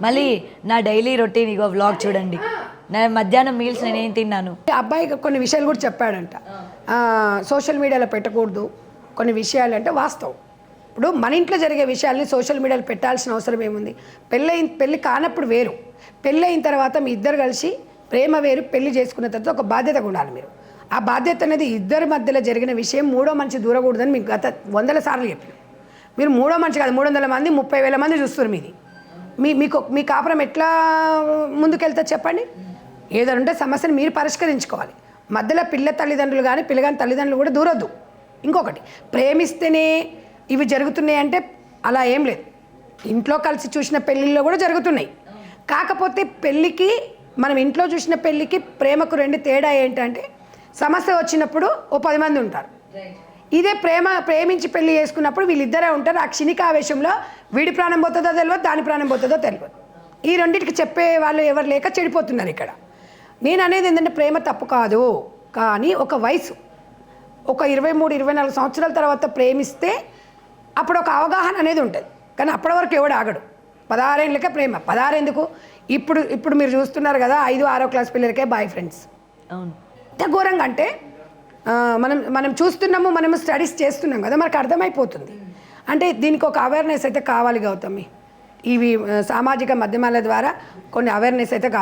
మళ్ళీ నా daily routine ఇగో vlog చూడండి, నా మధ్యాహ్నం మీల్స్ నేనేం తిన్నాను. అబ్బాయికి కొన్ని విషయాలు కూడా చెప్పాడంట, సోషల్ మీడియాలో పెట్టకూడదు కొన్ని విషయాలు అంటే వాస్తవం. ఇప్పుడు మన ఇంట్లో జరిగే విషయాల్ని సోషల్ మీడియాలో పెట్టాల్సిన అవసరం ఏముంది? పెళ్ళి కానప్పుడు వేరు, పెళ్ళి అయిన తర్వాత మీ ఇద్దరు కలిసి ప్రేమ వేరు, పెళ్లి చేసుకున్న తర్వాత ఒక బాధ్యత ఉండాలి. మీరు ఆ బాధ్యత అనేది ఇద్దరి మధ్యలో జరిగిన విషయం మూడో మనిషి దూరకూడదని మీకు గత 100 సార్లు చెప్పారు. మీరు మూడో మనిషి కాదు, 300 మంది 30,000 మంది చూస్తారు మీది. మీ కాపురం ఎట్లా ముందుకెళ్తా చెప్పండి? ఏదైనా ఉంటే సమస్యను మీరు పరిష్కరించుకోవాలి. మధ్యలో పిల్ల తల్లిదండ్రులు కానీ పిల్లగాని తల్లిదండ్రులు కూడా దూరొద్దు. ఇంకొకటి, ప్రేమిస్తేనే ఇవి జరుగుతున్నాయి అంటే అలా ఏం లేదు. ఇంట్లో కలిసి చూసిన పెళ్ళిళ్ళు కూడా జరుగుతున్నాయి. కాకపోతే పెళ్ళికి, మనం ఇంట్లో చూసిన పెళ్ళికి ప్రేమకు 2 తేడా ఏంటంటే, సమస్య వచ్చినప్పుడు ఓ 10 మంది ఉంటారు. ఇదే ప్రేమించి పెళ్లి చేసుకున్నప్పుడు వీళ్ళిద్దరే ఉంటారు. ఆ క్షణికావేశంలో వీడి ప్రాణం పోతుందో తెలియదు, దాని ప్రాణం పోతుందో తెలియదు. ఈ రెండింటికి చెప్పే వాళ్ళు ఎవరు లేక చెడిపోతున్నారు ఇక్కడ. నేను అనేది ఏంటంటే, ప్రేమ తప్పు కాదు, కానీ ఒక వయసు, ఒక 23-24 సంవత్సరాల తర్వాత ప్రేమిస్తే అప్పుడు ఒక అవగాహన అనేది ఉంటుంది. కానీ అప్పటి వరకు ఎవడు ఆగడు. 16 ఏళ్ళకే ప్రేమ. 16 ఎందుకు? ఇప్పుడు మీరు చూస్తున్నారు కదా, 5-6 క్లాస్ పిల్లలకే బాయ్ ఫ్రెండ్స్. అవును, ఎంత ఘోరంగా అంటే, మనం చూస్తున్నాము, మనము స్టడీస్ చేస్తున్నాం కదా, మనకు అర్థమైపోతుంది. అంటే దీనికి ఒక అవేర్నెస్ అయితే కావాలి గౌతమి. ఇవి సామాజిక మాధ్యమాల ద్వారా కొన్ని అవేర్నెస్ అయితే కావాలి.